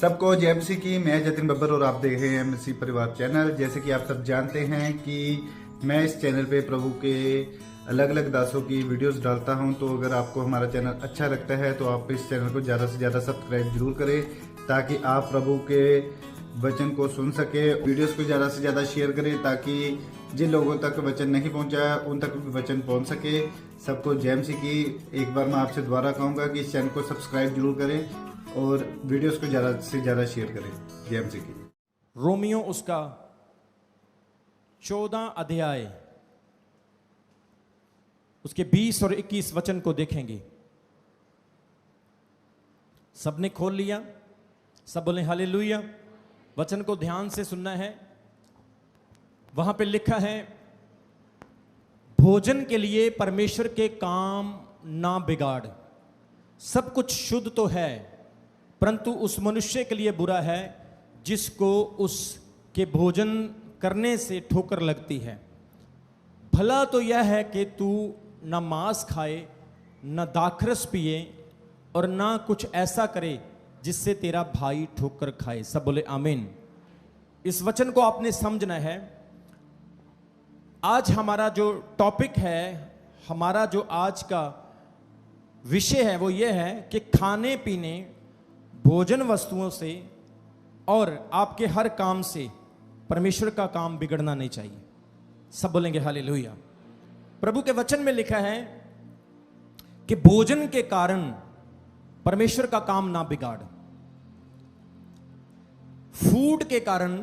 सबको जय मसीह की। मैं जतिन बब्बर और आप देख रहे हैं मसीह परिवार चैनल। जैसे कि आप सब जानते हैं कि मैं इस चैनल पे प्रभु के अलग अलग दासों की वीडियोस डालता हूं, तो अगर आपको हमारा चैनल अच्छा लगता है तो आप इस चैनल को ज़्यादा से ज़्यादा सब्सक्राइब जरूर करें, ताकि आप प्रभु के वचन को सुन सके। वीडियोस को ज़्यादा से ज़्यादा शेयर करें ताकि जिन लोगों तक वचन नहीं पहुंचा उन तक भी वचन पहुंच सके। सबको जय मसीह की। एक बार मैं आपसे दोबारा कहूँगा कि इस चैनल को सब्सक्राइब जरूर करें और वीडियोस को ज़्यादा से ज़्यादा शेयर करें। जय मसीह की। रोमियो उसका 14 अध्याय उसके 20 और 21 वचन को देखेंगे। सबने खोल लिया? सब बोले हालेलुया। वचन को ध्यान से सुनना है। वहां पे लिखा है, भोजन के लिए परमेश्वर के काम ना बिगाड़। सब कुछ शुद्ध तो है, परंतु उस मनुष्य के लिए बुरा है जिसको उसके भोजन करने से ठोकर लगती है। भला तो यह है कि तू न मांस खाए, न दाखरस पिए और न कुछ ऐसा करे जिससे तेरा भाई ठोकर खाए। सब बोले आमीन। इस वचन को आपने समझना है। आज हमारा जो टॉपिक है, हमारा जो आज का विषय है वो ये है कि खाने पीने, भोजन वस्तुओं से और आपके हर काम से परमेश्वर का काम बिगड़ना नहीं चाहिए। सब बोलेंगे हालेलुया। प्रभु के वचन में लिखा है कि भोजन के कारण परमेश्वर का काम ना बिगाड़। फूड के कारण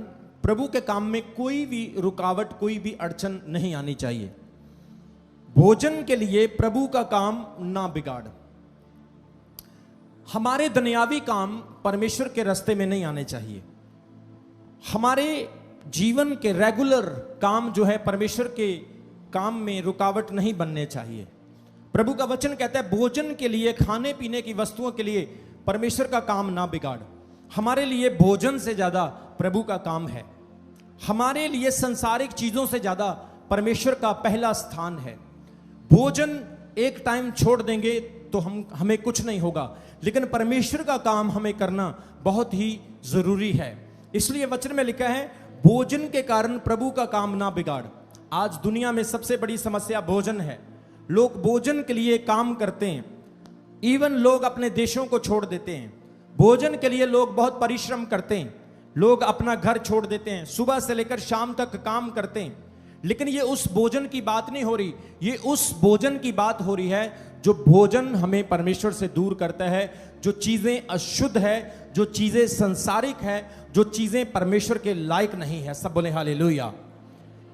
प्रभु के काम में कोई भी रुकावट, कोई भी अड़चन नहीं आनी चाहिए। भोजन के लिए प्रभु का काम ना बिगाड़। हमारे दुनियावी काम परमेश्वर के रास्ते में नहीं आने चाहिए। हमारे जीवन के रेगुलर काम जो है परमेश्वर के काम में रुकावट नहीं बनने चाहिए। प्रभु का वचन कहता है, भोजन के लिए, खाने पीने की वस्तुओं के लिए परमेश्वर का काम ना बिगाड़। हमारे लिए भोजन से ज्यादा प्रभु का काम है। हमारे लिए संसारिक चीजों से ज्यादा परमेश्वर का पहला स्थान है। भोजन एक टाइम छोड़ देंगे तो हमें कुछ नहीं होगा, लेकिन परमेश्वर का काम हमें करना बहुत ही जरूरी है। इसलिए वचन में लिखा है, भोजन के कारण प्रभु का काम ना बिगाड़। आज दुनिया में सबसे बड़ी समस्या भोजन है। लोग भोजन के लिए काम करते हैं, इवन लोग अपने देशों को छोड़ देते हैं। भोजन के लिए लोग बहुत परिश्रम करते हैं। लोग अपना घर छोड़ देते हैं, सुबह से लेकर शाम तक काम करते हैं। लेकिन ये उस भोजन की बात नहीं हो रही, ये उस भोजन की बात हो रही है जो भोजन हमें परमेश्वर से दूर करता है, जो चीजें अशुद्ध है, जो चीजें संसारिक है, जो चीजें परमेश्वर के लायक नहीं है। सब बोले हालेलुया।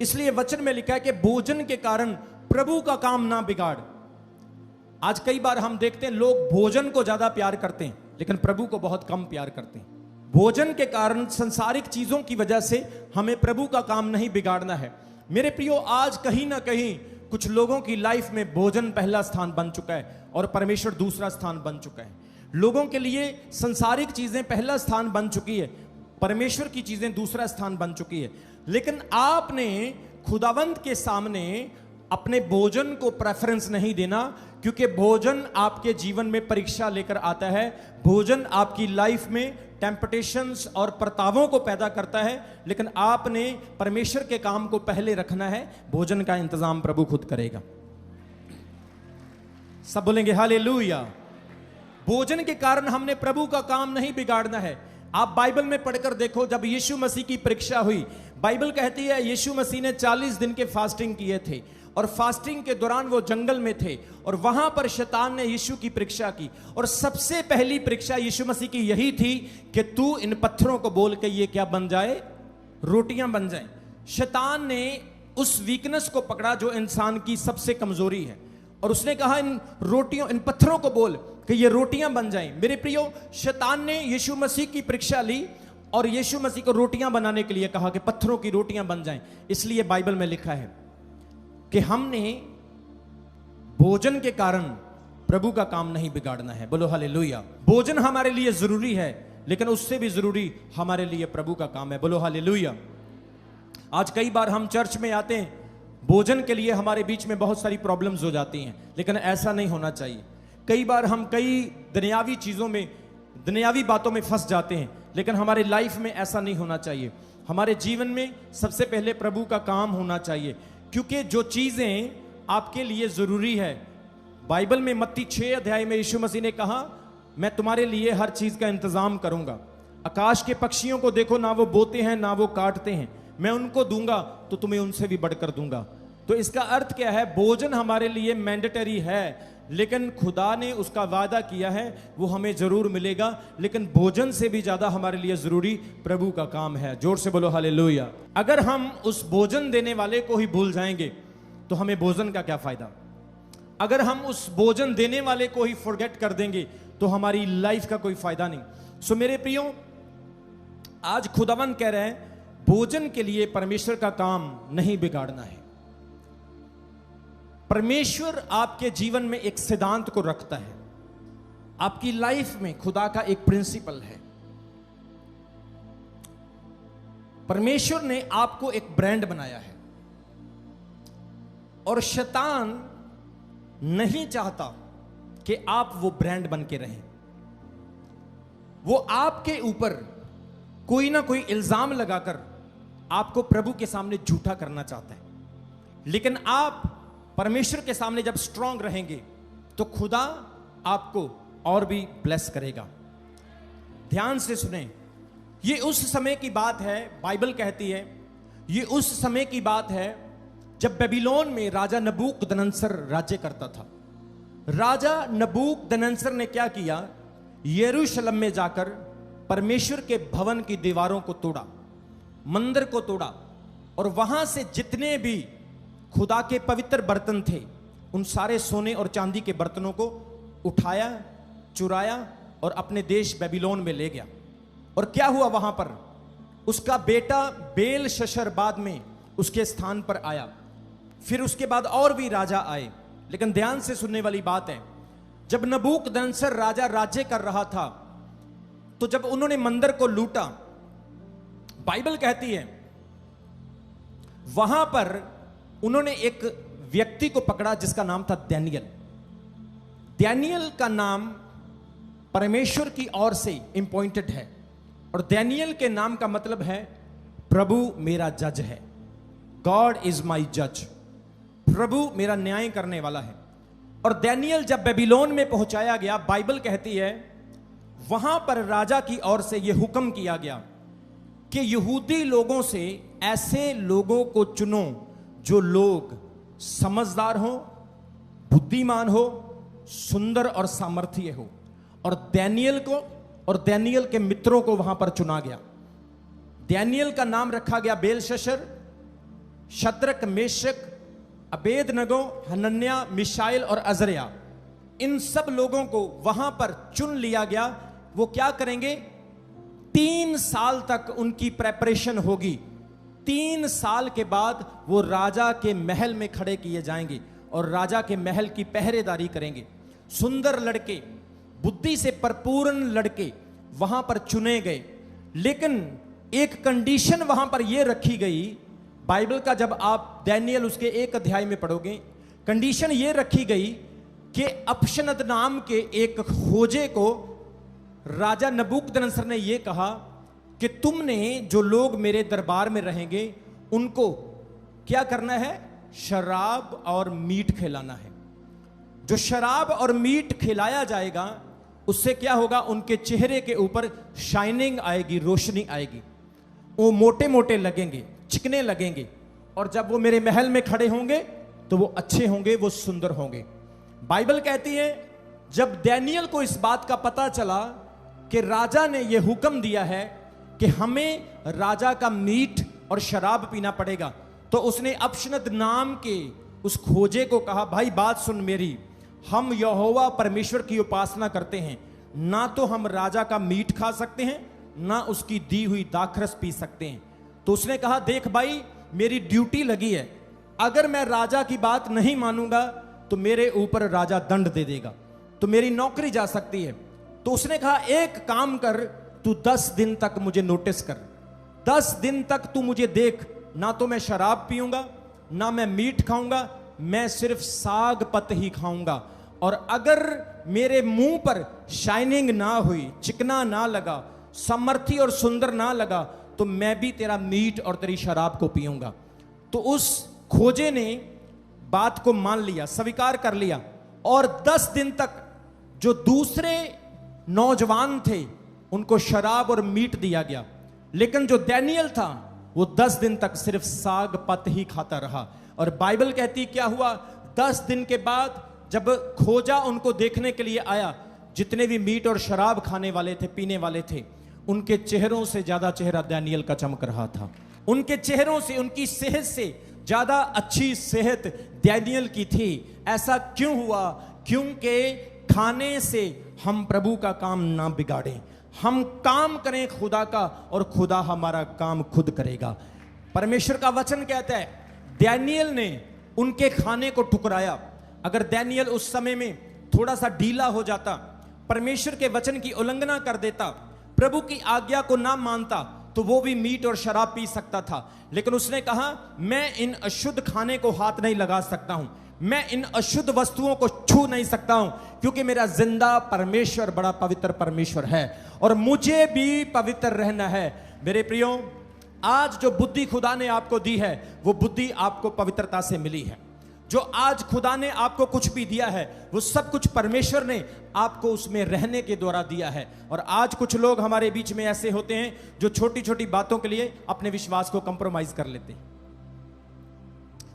इसलिए वचन में लिखा है कि भोजन के कारण प्रभु का काम ना बिगाड़। आज कई बार हम देखते हैं लोग भोजन को ज्यादा प्यार करते हैं लेकिन प्रभु को बहुत कम प्यार करते हैं। भोजन के कारण, संसारिक चीजों की वजह से हमें प्रभु का काम नहीं बिगाड़ना है। मेरे प्रियो, आज कहीं ना कहीं कुछ लोगों की लाइफ में भोजन पहला स्थान बन चुका है और परमेश्वर दूसरा स्थान बन चुका है। लोगों के लिए संसारिक चीजें पहला स्थान बन चुकी है, परमेश्वर की चीजें दूसरा स्थान बन चुकी है। लेकिन आपने खुदावंत के सामने अपने भोजन को प्रेफरेंस नहीं देना, क्योंकि भोजन आपके जीवन में परीक्षा लेकर आता है। भोजन आपकी लाइफ में टेम्पटेशंस और प्रतावों को पैदा करता है, लेकिन आपने परमेश्वर के काम को पहले रखना है। भोजन का इंतजाम प्रभु खुद करेगा। सब बोलेंगे हालेलुया। भोजन के कारण हमने प्रभु का काम नहीं बिगाड़ना है। आप बाइबल में पढ़कर देखो, जब यीशु मसीह की परीक्षा हुई, बाइबल कहती है यीशु मसीह ने 40 दिन के फास्टिंग किए थे और फास्टिंग के दौरान वो जंगल में थे और वहां पर शैतान ने यीशु की परीक्षा की। और सबसे पहली परीक्षा यीशु मसीह की यही थी कि तू इन पत्थरों को बोल के ये क्या बन जाए, रोटियां बन जाएं। शैतान ने उस वीकनेस को पकड़ा जो इंसान की सबसे कमजोरी है और उसने कहा इन रोटियों, इन पत्थरों को बोल कि ये रोटियां बन जाएं। मेरे प्रियो, शैतान ने यीशु मसीह की परीक्षा ली और यीशु मसीह को रोटियां बनाने के लिए कहा कि पत्थरों की रोटियां बन जाएं। इसलिए बाइबल में लिखा है कि हमने भोजन के कारण प्रभु का काम नहीं बिगाड़ना है। बोलो हालेलुया। भोजन हमारे लिए जरूरी है, लेकिन उससे भी जरूरी हमारे लिए प्रभु का काम है। बोलो हालेलुया। आज कई बार हम चर्च में आते हैं, भोजन के लिए हमारे बीच में बहुत सारी प्रॉब्लम्स हो जाती हैं, लेकिन ऐसा नहीं होना चाहिए। कई बार हम कई दुनियावी चीज़ों में, दुनियावी बातों में फंस जाते हैं, लेकिन हमारी लाइफ में ऐसा नहीं होना चाहिए। हमारे जीवन में सबसे पहले प्रभु का काम होना चाहिए, क्योंकि जो चीजें आपके लिए जरूरी है, बाइबल में मत्ती 6 अध्याय में यीशु मसीह ने कहा, मैं तुम्हारे लिए हर चीज का इंतजाम करूंगा। आकाश के पक्षियों को देखो, ना वो बोते हैं ना वो काटते हैं, मैं उनको दूंगा तो तुम्हें उनसे भी बढ़कर दूंगा। तो इसका अर्थ क्या है? भोजन हमारे लिए मैंडेटरी है, लेकिन खुदा ने उसका वादा किया है वो हमें जरूर मिलेगा। लेकिन भोजन से भी ज्यादा हमारे लिए जरूरी प्रभु का काम है। जोर से बोलो हालेलुया। अगर हम उस भोजन देने वाले को ही भूल जाएंगे तो हमें भोजन का क्या फायदा? अगर हम उस भोजन देने वाले को ही फॉरगेट कर देंगे तो हमारी लाइफ का कोई फायदा नहीं। सो मेरे प्रियो, आज खुदावन कह रहे हैं भोजन के लिए परमेश्वर का काम नहीं बिगाड़ना है। परमेश्वर आपके जीवन में एक सिद्धांत को रखता है, आपकी लाइफ में खुदा का एक प्रिंसिपल है। परमेश्वर ने आपको एक ब्रांड बनाया है और शैतान नहीं चाहता कि आप वो ब्रांड बन के रहें। वो आपके ऊपर कोई ना कोई इल्जाम लगाकर आपको प्रभु के सामने झूठा करना चाहता है। लेकिन आप परमेश्वर के सामने जब स्ट्रांग रहेंगे तो खुदा आपको और भी ब्लेस करेगा। ध्यान से सुने, ये उस समय की बात है, बाइबल कहती है ये उस समय की बात है जब बेबीलोन में राजा नबूकदनेस्सर राज्य करता था। राजा नबूकदनेस्सर ने क्या किया? यरूशलेम में जाकर परमेश्वर के भवन की दीवारों को तोड़ा, मंदिर को तोड़ा, और वहां से जितने भी खुदा के पवित्र बर्तन थे उन सारे सोने और चांदी के बर्तनों को उठाया, चुराया और अपने देश बेबीलोन में ले गया। और क्या हुआ वहां पर? उसका बेटा बेलशस्सर बाद में उसके स्थान पर आया। फिर उसके बाद और भी राजा आए। लेकिन ध्यान से सुनने वाली बात है, जब नबूकदनेस्सर राजा राज्य कर रहा था तो जब उन्होंने मंदिर को लूटा, बाइबल कहती है वहां पर उन्होंने एक व्यक्ति को पकड़ा जिसका नाम था दानियेल। दानियेल का नाम परमेश्वर की ओर से इंपॉइंटेड है और दानियेल के नाम का मतलब है प्रभु मेरा जज है। गॉड इज माई जज, प्रभु मेरा न्याय करने वाला है। और दानियेल जब बेबीलोन में पहुंचाया गया, बाइबल कहती है वहां पर राजा की ओर से यह हुक्म किया गया कि यहूदी लोगों से ऐसे लोगों को चुनो जो लोग समझदार हो, बुद्धिमान हो, सुंदर और सामर्थ्य हो। और दानियेल को और दानियेल के मित्रों को वहां पर चुना गया। दानियेल का नाम रखा गया बेलशस्सर, शद्रक, मेशक, अबेदनगो, हनन्याह, मिशाइल और अजरिया। इन सब लोगों को वहां पर चुन लिया गया। वो क्या करेंगे? 3 साल तक उनकी प्रेपरेशन होगी। 3 साल के बाद वो राजा के महल में खड़े किए जाएंगे और राजा के महल की पहरेदारी करेंगे। सुंदर लड़के, बुद्धि से परिपूर्ण लड़के वहां पर चुने गए। लेकिन एक कंडीशन वहां पर यह रखी गई, बाइबल का जब आप दानियेल उसके 1 अध्याय में पढ़ोगे, कंडीशन यह रखी गई कि अपशनद नाम के एक खोजे को राजा नबूकदनेस्सर ने यह कहा कि तुमने जो लोग मेरे दरबार में रहेंगे उनको क्या करना है? शराब और मीट खिलाना है। जो शराब और मीट खिलाया जाएगा उससे क्या होगा? उनके चेहरे के ऊपर शाइनिंग आएगी, रोशनी आएगी, वो मोटे मोटे लगेंगे, चिकने लगेंगे। और जब वो मेरे महल में खड़े होंगे तो वो अच्छे होंगे, वो सुंदर होंगे। बाइबल कहती है जब दानियेल को इस बात का पता चला कि राजा ने यह हुक्म दिया है कि हमें राजा का मीट और शराब पीना पड़ेगा, तो उसने अपशनद नाम के उस खोजे को कहा, भाई बात सुन मेरी, हम यहोवा परमेश्वर की उपासना करते हैं, ना तो हम राजा का मीट खा सकते हैं ना उसकी दी हुई दाखरस पी सकते हैं। तो उसने कहा, देख भाई मेरी ड्यूटी लगी है, अगर मैं राजा की बात नहीं मानूंगा तो मेरे ऊपर राजा दंड दे देगा, तो मेरी नौकरी जा सकती है। तो उसने कहा, एक काम कर, तू 10 दिन तक मुझे नोटिस कर, 10 दिन तक तू मुझे देख, ना तो मैं शराब पीऊंगा ना मैं मीट खाऊंगा, मैं सिर्फ साग पत ही खाऊंगा। और अगर मेरे मुंह पर शाइनिंग ना हुई, चिकना ना लगा, सामर्थी और सुंदर ना लगा तो मैं भी तेरा मीट और तेरी शराब को पीऊंगा। तो उस खोजे ने बात को मान लिया, स्वीकार कर लिया, और 10 दिन तक जो दूसरे नौजवान थे उनको शराब और मीट दिया गया, लेकिन जो दानियल था वो 10 दिन तक सिर्फ साग पत ही खाता रहा। और बाइबल कहती क्या हुआ, 10 दिन के बाद जब खोजा उनको देखने के लिए आया, जितने भी मीट और शराब खाने वाले थे, पीने वाले थे, उनके चेहरों से ज्यादा चेहरा दानियल का चमक रहा था। उनके चेहरों से, उनकी सेहत से ज्यादा अच्छी सेहत दानियल की थी। ऐसा क्यों हुआ? क्योंकि खाने से हम प्रभु का काम ना बिगाड़ें, हम काम करें खुदा का और खुदा हमारा काम खुद करेगा। परमेश्वर का वचन कहता है दानियल ने उनके खाने को ठुकराया। अगर दानियल उस समय में थोड़ा सा ढीला हो जाता, परमेश्वर के वचन की उल्लंघना कर देता, प्रभु की आज्ञा को ना मानता, तो वो भी मीट और शराब पी सकता था। लेकिन उसने कहा मैं इन अशुद्ध खाने को हाथ नहीं लगा सकता हूं, मैं इन अशुद्ध वस्तुओं को छू नहीं सकता हूं, क्योंकि मेरा जिंदा परमेश्वर बड़ा पवित्र परमेश्वर है और मुझे भी पवित्र रहना है। मेरे प्रियो, आज जो बुद्धि खुदा ने आपको दी है वो बुद्धि आपको पवित्रता से मिली है। जो आज खुदा ने आपको कुछ भी दिया है वो सब कुछ परमेश्वर ने आपको उसमें रहने के द्वारा दिया है। और आज कुछ लोग हमारे बीच में ऐसे होते हैं जो छोटी छोटी बातों के लिए अपने विश्वास को कंप्रोमाइज कर लेते हैं।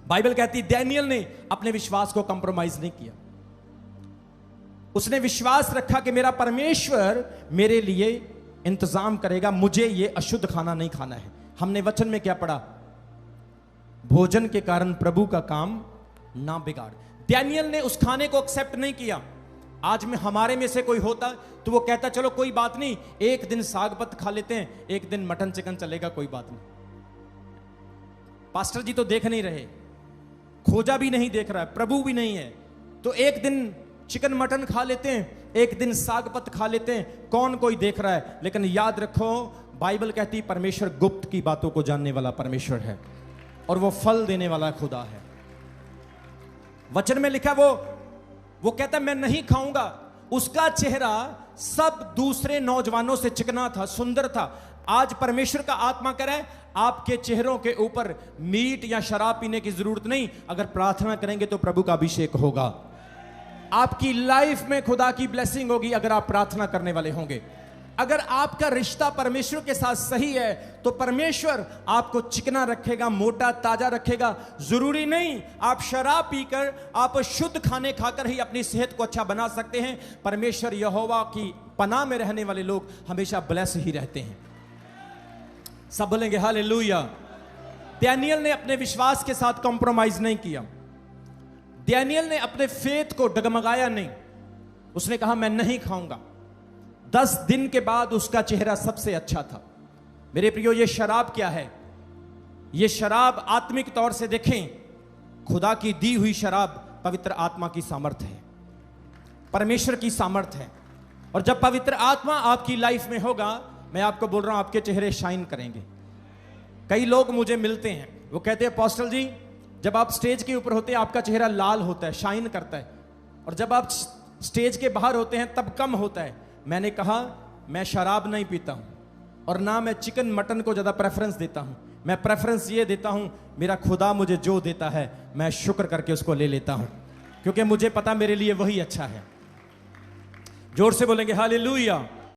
बाइबल कहती दानियल ने अपने विश्वास को कंप्रोमाइज नहीं किया। उसने विश्वास रखा कि मेरा परमेश्वर मेरे लिए इंतजाम करेगा, मुझे ये अशुद्ध खाना नहीं खाना है। हमने वचन में क्या पढ़ा? भोजन के कारण प्रभु का काम ना बिगाड़। दानियल ने उस खाने को एक्सेप्ट नहीं किया। आज में हमारे में से कोई होता तो वो कहता चलो कोई बात नहीं, एक दिन साग पत खा लेते हैं, एक दिन मटन चिकन चलेगा, कोई बात नहीं। पास्टर जी तो देख नहीं रहे, खोजा भी नहीं देख रहा है, प्रभु भी नहीं है, तो एक दिन चिकन मटन खा लेते हैं, एक दिन साग पत खा लेते हैं, कौन कोई देख रहा है। लेकिन याद रखो बाइबल कहती परमेश्वर गुप्त की बातों को जानने वाला परमेश्वर है और वो फल देने वाला खुदा है। वचन में लिखा वो कहता मैं नहीं खाऊंगा। उसका चेहरा सब दूसरे नौजवानों से चिकना था, सुंदर था। आज परमेश्वर का आत्मा कह रहा है आपके चेहरों के ऊपर मीट या शराब पीने की जरूरत नहीं। अगर प्रार्थना करेंगे तो प्रभु का अभिषेक होगा, आपकी लाइफ में खुदा की ब्लेसिंग होगी अगर आप प्रार्थना करने वाले होंगे। अगर आपका रिश्ता परमेश्वर के साथ सही है तो परमेश्वर आपको चिकना रखेगा, मोटा ताजा रखेगा। जरूरी नहीं आप शराब पीकर, आप शुद्ध खाने खाकर ही अपनी सेहत को अच्छा बना सकते हैं। परमेश्वर यहोवा की पनाह में रहने वाले लोग हमेशा ब्लेस ही रहते हैं। सब बोलेंगे हालेलुया। दानियल ने अपने विश्वास के साथ कॉम्प्रोमाइज नहीं किया। दानियल ने अपने फेथ को डगमगाया नहीं। उसने कहा मैं नहीं खाऊंगा। 10 दिन के बाद उसका चेहरा सबसे अच्छा था। मेरे प्रियो, ये शराब क्या है? ये शराब आत्मिक तौर से देखें, खुदा की दी हुई शराब पवित्र आत्मा की सामर्थ है, परमेश्वर की सामर्थ है। और जब पवित्र आत्मा आपकी लाइफ में होगा, मैं आपको बोल रहा हूं आपके चेहरे शाइन करेंगे। कई लोग मुझे मिलते हैं, वो कहते हैं अपोस्टल जी जब आप स्टेज के ऊपर होते हैं आपका चेहरा लाल होता है, शाइन करता है, और जब आप स्टेज के बाहर होते हैं तब कम होता है। मैंने कहा मैं शराब नहीं पीता हूं और ना मैं चिकन मटन को ज्यादा प्रेफरेंस देता हूं। मैं प्रेफरेंस ये देता हूं मेरा खुदा मुझे जो देता है मैं शुक्र करके उसको ले लेता हूं, क्योंकि मुझे पता मेरे लिए वही अच्छा है। जोर से बोलेंगे हालेलुया।